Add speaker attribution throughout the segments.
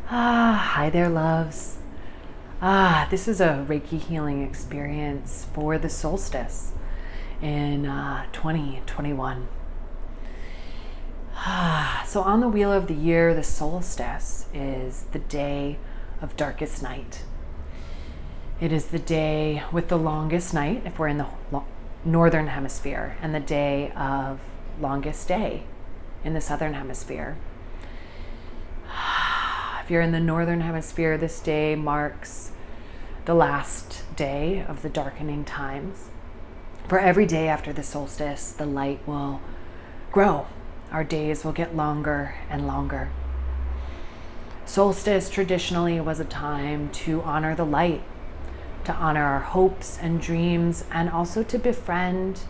Speaker 1: Hi there, loves. This is a Reiki healing experience for the solstice in 2021. So on the wheel of the year, the solstice is the day of darkest night. It is the day with the longest night if we're in the northern hemisphere, and the day of longest day in the southern hemisphere. If you're in the northern hemisphere, this day marks the last day of the darkening times. For every day after the solstice, the light will grow. Our days will get longer and longer. Solstice traditionally was a time to honor the light, to honor our hopes and dreams, and also to befriend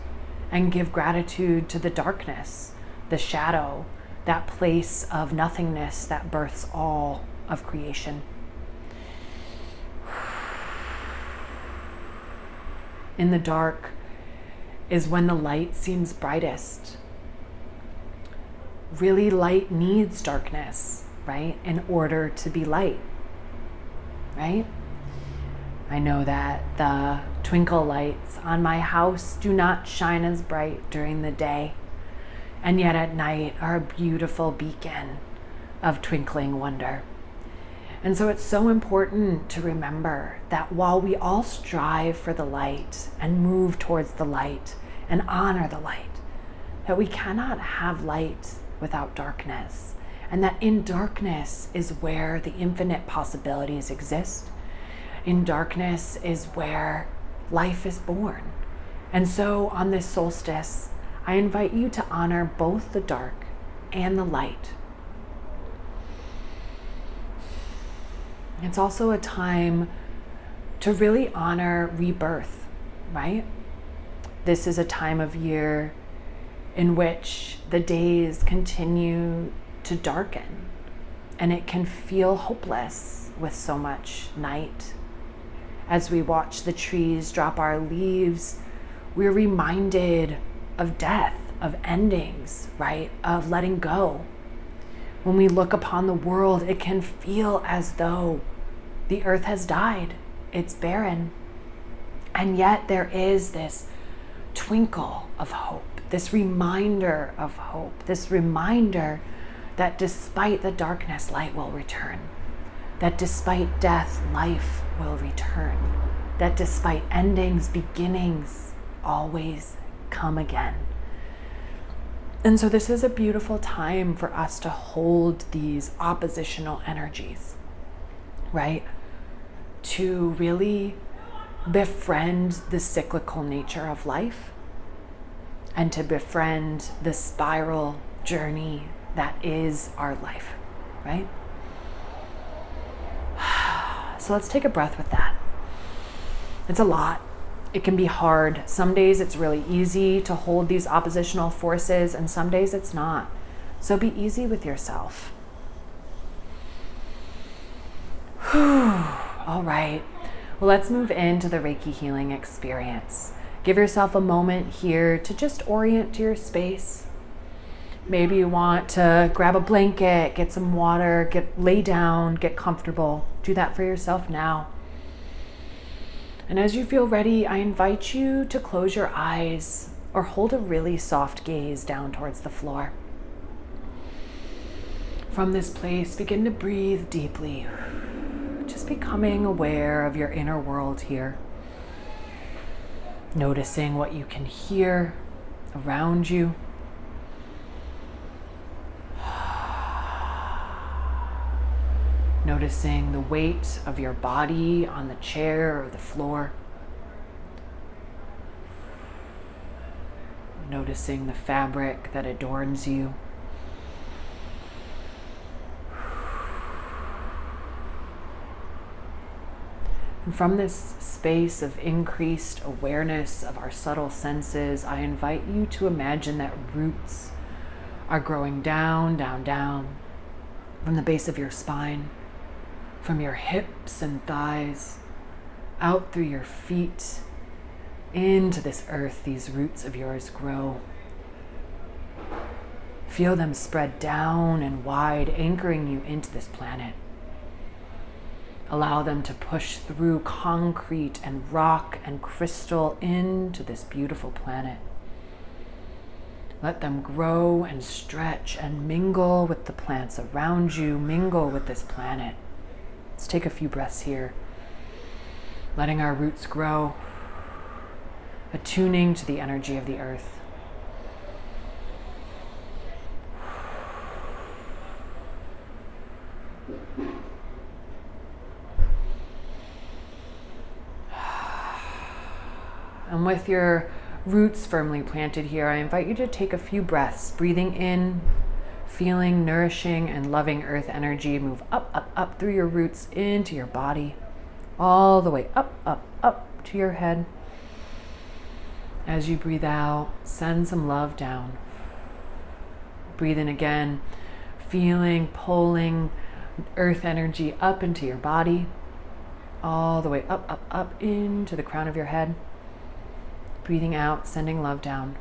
Speaker 1: and give gratitude to the darkness, the shadow, that place of nothingness that births all of creation. In the dark is when the light seems brightest. Really, light needs darkness, right? In order to be light, right? I know that the twinkle lights on my house do not shine as bright during the day, and yet at night are a beautiful beacon of twinkling wonder. And so it's so important to remember that while we all strive for the light and move towards the light and honor the light, that we cannot have light without darkness, and that in darkness is where the infinite possibilities exist. In darkness is where life is born. And so on this solstice, I invite you to honor both the dark and the light. It's also a time to really honor rebirth, right? This is a time of year in which the days continue to darken, and it can feel hopeless with so much night. As we watch the trees drop our leaves, we're reminded of death, of endings, right? Of letting go. When we look upon the world, it can feel as though the earth has died. It's barren. And yet there is this twinkle of hope, this reminder of hope, this reminder that despite the darkness, light will return. That despite death, life will return. That despite endings, beginnings always come again. And so this is a beautiful time for us to hold these oppositional energies, right? To really befriend the cyclical nature of life and to befriend the spiral journey that is our life, right? So let's take a breath with that. It's a lot. It can be hard. Some days it's really easy to hold these oppositional forces, and some days it's not. So be easy with yourself. All right. Well, let's move into the Reiki healing experience. Give yourself a moment here to just orient to your space. Maybe you want to grab a blanket, get some water, lay down, get comfortable. Do that for yourself now. And as you feel ready, I invite you to close your eyes or hold a really soft gaze down towards the floor. From this place, begin to breathe deeply, just becoming aware of your inner world here. Noticing what you can hear around you. Noticing the weight of your body on the chair or the floor. Noticing the fabric that adorns you. And from this space of increased awareness of our subtle senses, I invite you to imagine that roots are growing down, down, down from the base of your spine, from your hips and thighs, out through your feet, into this earth. These roots of yours grow. Feel them spread down and wide, anchoring you into this planet. Allow them to push through concrete and rock and crystal into this beautiful planet. Let them grow and stretch and mingle with the plants around you, mingle with this planet. Let's take a few breaths here. Letting our roots grow, attuning to the energy of the earth. And with your roots firmly planted here, I invite you to take a few breaths, breathing in, feeling nourishing and loving earth energy move up, up, up through your roots into your body, all the way up, up, up to your head. As you breathe out, send some love down. Breathe in again, feeling, pulling earth energy up into your body, all the way up, up, up into the crown of your head. Breathing out, sending love down.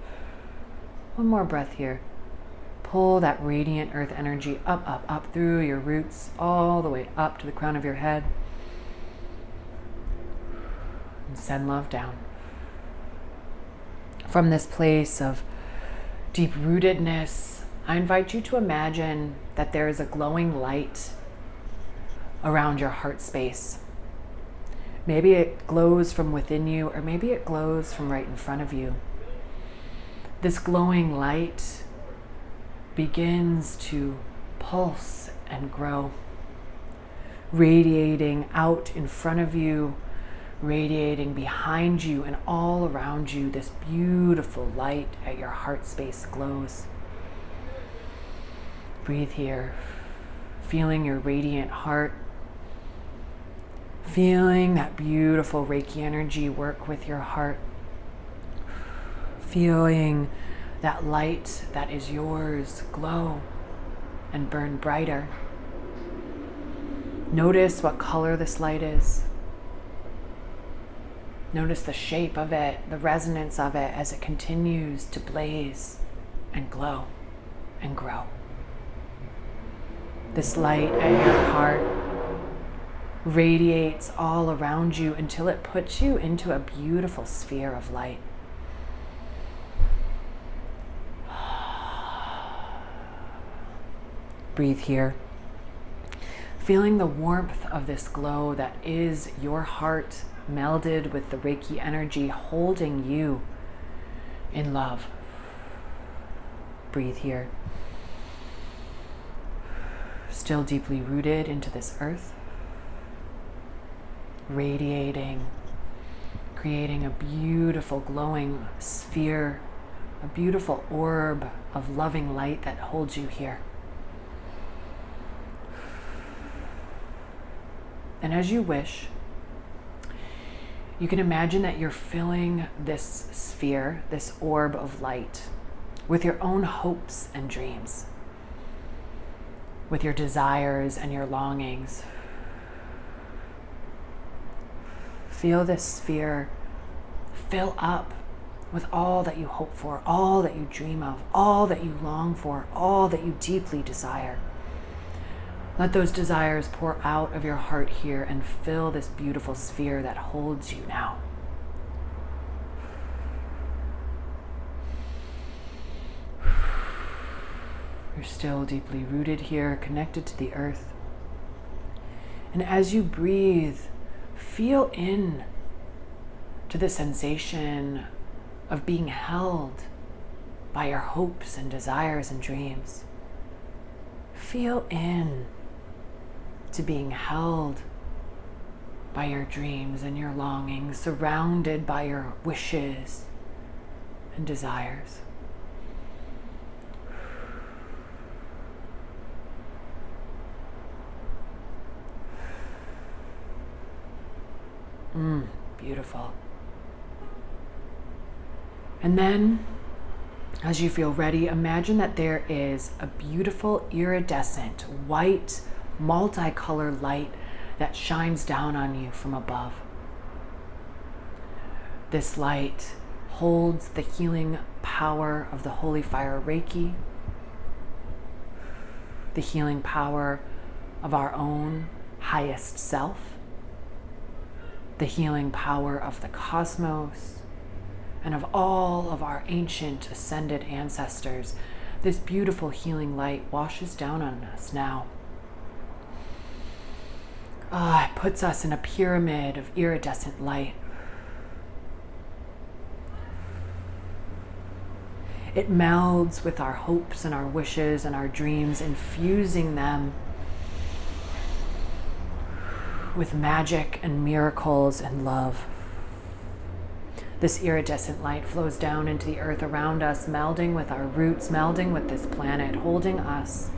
Speaker 1: One more breath here. Pull that radiant earth energy up, up, up through your roots, all the way up to the crown of your head. And send love down. From this place of deep rootedness, I invite you to imagine that there is a glowing light around your heart space. Maybe it glows from within you, or maybe it glows from right in front of you. This glowing light begins to pulse and grow, radiating out in front of you, radiating behind you and all around you. This beautiful light at your heart space glows. Breathe here, feeling your radiant heart, feeling that beautiful Reiki energy work with your heart, feeling that light that is yours glow and burn brighter. Notice what color this light is. Notice the shape of it, the resonance of it as it continues to blaze and glow and grow. This light at your heart radiates all around you until it puts you into a beautiful sphere of light. Breathe here, feeling the warmth of this glow that is your heart melded with the Reiki energy holding you in love. Breathe here, still deeply rooted into this earth, radiating, creating a beautiful glowing sphere, a beautiful orb of loving light that holds you here. And as you wish, you can imagine that you're filling this sphere, this orb of light, with your own hopes and dreams, with your desires and your longings. Feel this sphere fill up with all that you hope for, all that you dream of, all that you long for, all that you deeply desire. Let those desires pour out of your heart here and fill this beautiful sphere that holds you now. You're still deeply rooted here, connected to the earth. And as you breathe, feel in to the sensation of being held by your hopes and desires and dreams. Feel in to being held by your dreams and your longings, surrounded by your wishes and desires. Beautiful. And then, as you feel ready, imagine that there is a beautiful iridescent, white, multicolored light that shines down on you from above. This light holds the healing power of the Holy Fire Reiki, the healing power of our own highest self, the healing power of the cosmos and of all of our ancient ascended ancestors, this beautiful healing light washes down on us now. It puts us in a pyramid of iridescent light. It melds with our hopes and our wishes and our dreams, infusing them with magic and miracles and love. This iridescent light flows down into the earth around us, melding with our roots, melding with this planet, holding us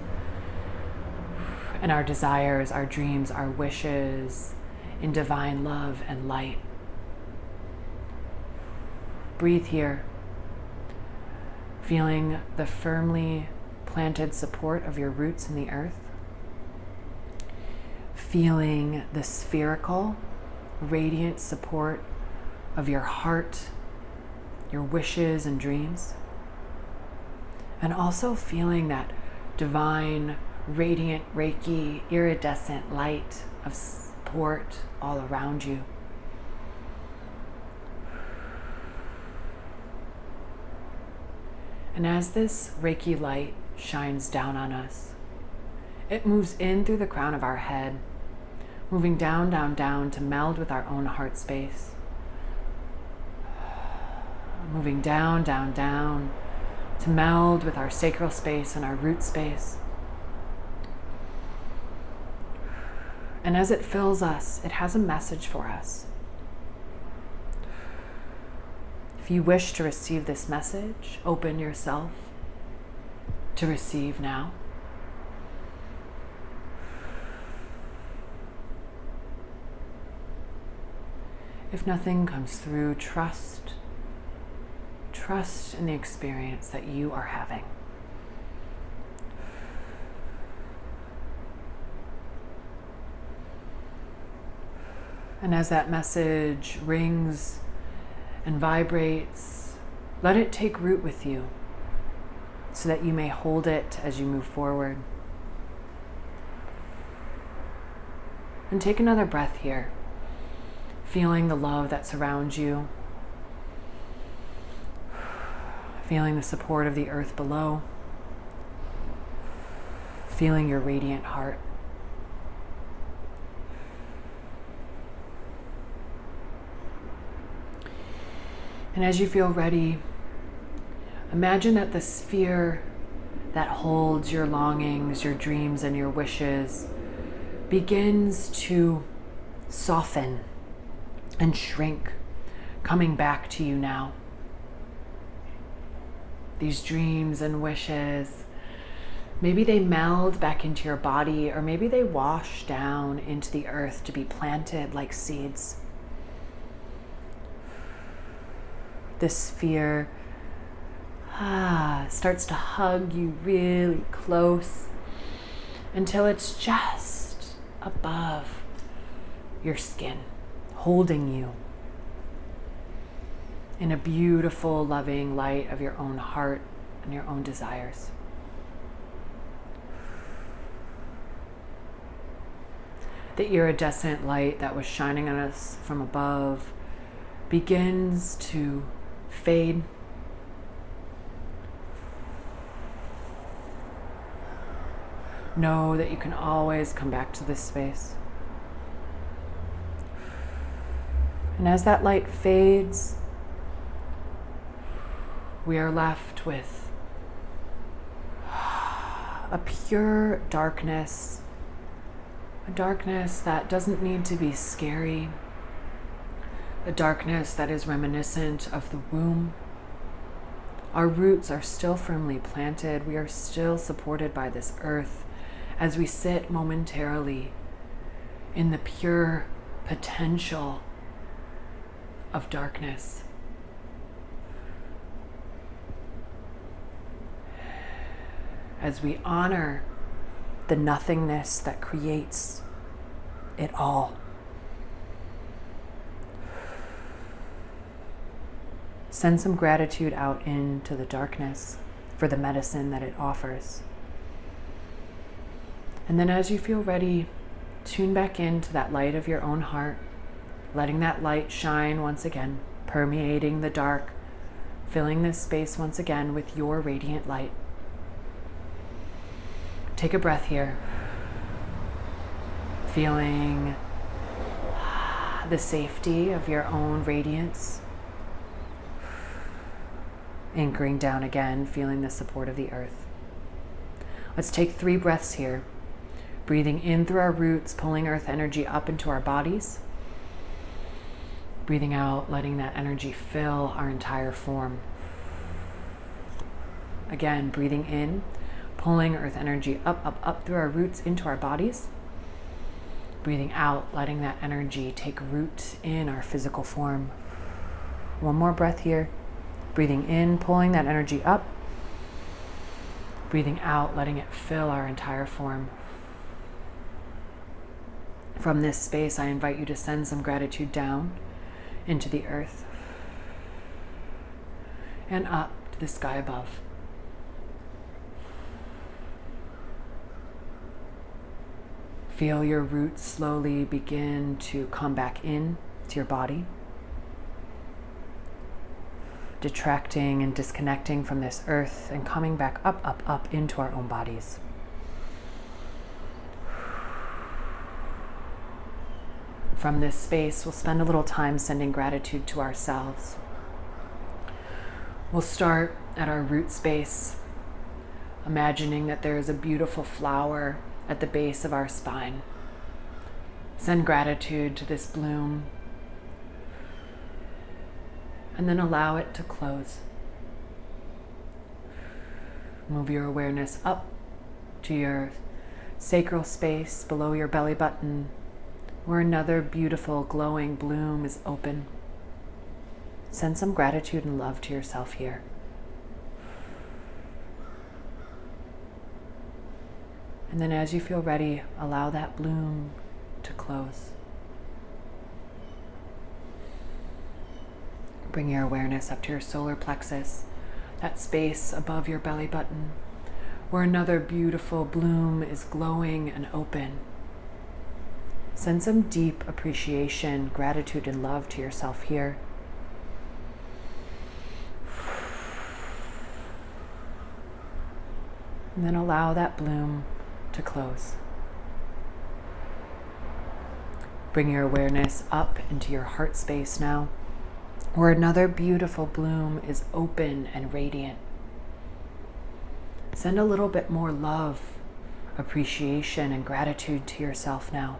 Speaker 1: and our desires, our dreams, our wishes in divine love and light. Breathe here, feeling the firmly planted support of your roots in the earth, feeling the spherical, radiant support of your heart, your wishes and dreams, and also feeling that divine, radiant, Reiki, iridescent light of support all around you. And as this Reiki light shines down on us, it moves in through the crown of our head, moving down, down, down to meld with our own heart space. Moving down, down, down to meld with our sacral space and our root space. And as it fills us, it has a message for us. If you wish to receive this message, open yourself to receive now. If nothing comes through, trust in the experience that you are having. And as that message rings and vibrates, let it take root with you so that you may hold it as you move forward. And take another breath here, feeling the love that surrounds you, feeling the support of the earth below, feeling your radiant heart. And as you feel ready, imagine that the sphere that holds your longings, your dreams, and your wishes begins to soften and shrink, coming back to you now. These dreams and wishes, maybe they meld back into your body, or maybe they wash down into the earth to be planted like seeds. This sphere starts to hug you really close until it's just above your skin, holding you in a beautiful, loving light of your own heart and your own desires. The iridescent light that was shining on us from above begins to fade. Know that you can always come back to this space. And as that light fades, we are left with a pure darkness, a darkness that doesn't need to be scary, a darkness that is reminiscent of the womb. Our roots are still firmly planted. We are still supported by this earth as we sit momentarily in the pure potential of darkness. As we honor the nothingness that creates it all. Send some gratitude out into the darkness for the medicine that it offers. And then as you feel ready, tune back into that light of your own heart, letting that light shine once again, permeating the dark, filling this space once again with your radiant light. Take a breath here, feeling the safety of your own radiance, anchoring down again, feeling the support of the earth. Let's take 3 breaths here, breathing in through our roots, pulling earth energy up into our bodies, breathing out, letting that energy fill our entire form. Again, breathing in, pulling earth energy up through our roots into our bodies. Breathing out, letting that energy take root in our physical form. One more breath here. Breathing in, pulling that energy up. Breathing out, letting it fill our entire form. From this space, I invite you to send some gratitude down into the earth and up to the sky above. Feel your roots slowly begin to come back in to your body, detracting and disconnecting from this earth and coming back up into our own bodies. From this space, we'll spend a little time sending gratitude to ourselves. We'll start at our root space, imagining that there is a beautiful flower at the base of our spine. Send gratitude to this bloom, and then allow it to close. Move your awareness up to your sacral space below your belly button, where another beautiful glowing bloom is open. Send some gratitude and love to yourself here. And then as you feel ready, allow that bloom to close. Bring your awareness up to your solar plexus, that space above your belly button, where another beautiful bloom is glowing and open. Send some deep appreciation, gratitude, and love to yourself here. And then allow that bloom to close. Bring your awareness up into your heart space now, where another beautiful bloom is open and radiant. Send a little bit more love, appreciation, and gratitude to yourself now.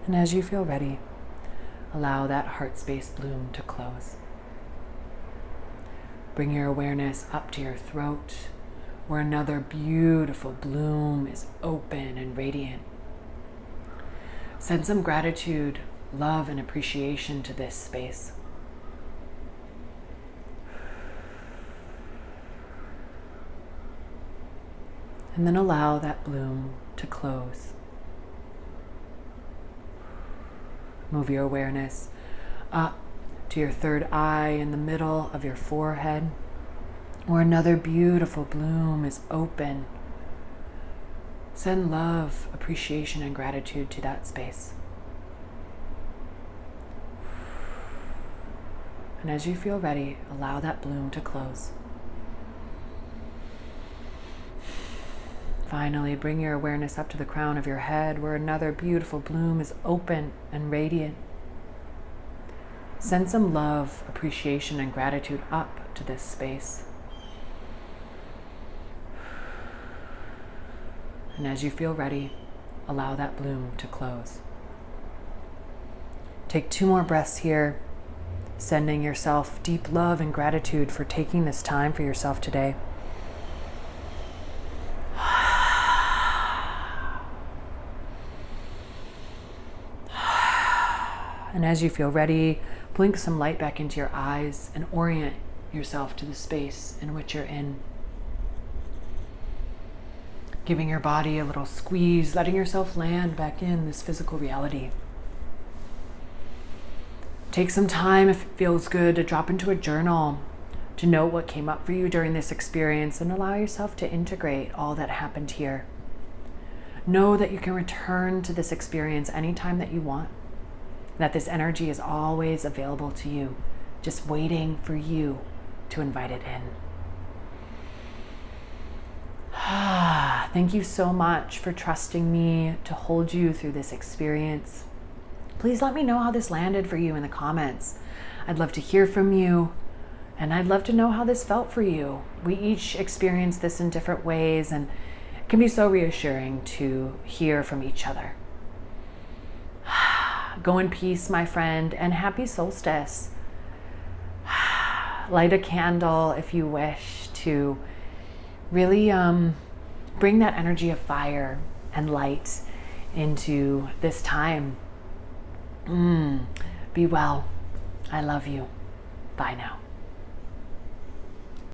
Speaker 1: And as you feel ready, allow that heart space bloom to close. Bring your awareness up to your throat, where another beautiful bloom is open and radiant. Send some gratitude, love, and appreciation to this space. And then allow that bloom to close. Move your awareness up to your third eye in the middle of your forehead, where another beautiful bloom is open. Send love, appreciation, and gratitude to that space. And as you feel ready, allow that bloom to close. Finally, bring your awareness up to the crown of your head, where another beautiful bloom is open and radiant. Send some love, appreciation, and gratitude up to this space. And as you feel ready, allow that bloom to close. Take 2 more breaths here, sending yourself deep love and gratitude for taking this time for yourself today. And as you feel ready, blink some light back into your eyes and orient yourself to the space in which you're in. Giving your body a little squeeze, letting yourself land back in this physical reality. Take some time, if it feels good, to drop into a journal, to note what came up for you during this experience, and allow yourself to integrate all that happened here. Know that you can return to this experience anytime that you want, that this energy is always available to you, just waiting for you to invite it in. Thank you so much for trusting me to hold you through this experience. Please let me know how this landed for you in the comments. I'd love to hear from you, and I'd love to know how this felt for you. We each experience this in different ways, and it can be so reassuring to hear from each other. Go in peace, my friend, and happy solstice. Light a candle if you wish to really bring that energy of fire and light into this time. Be well. I love you. Bye now.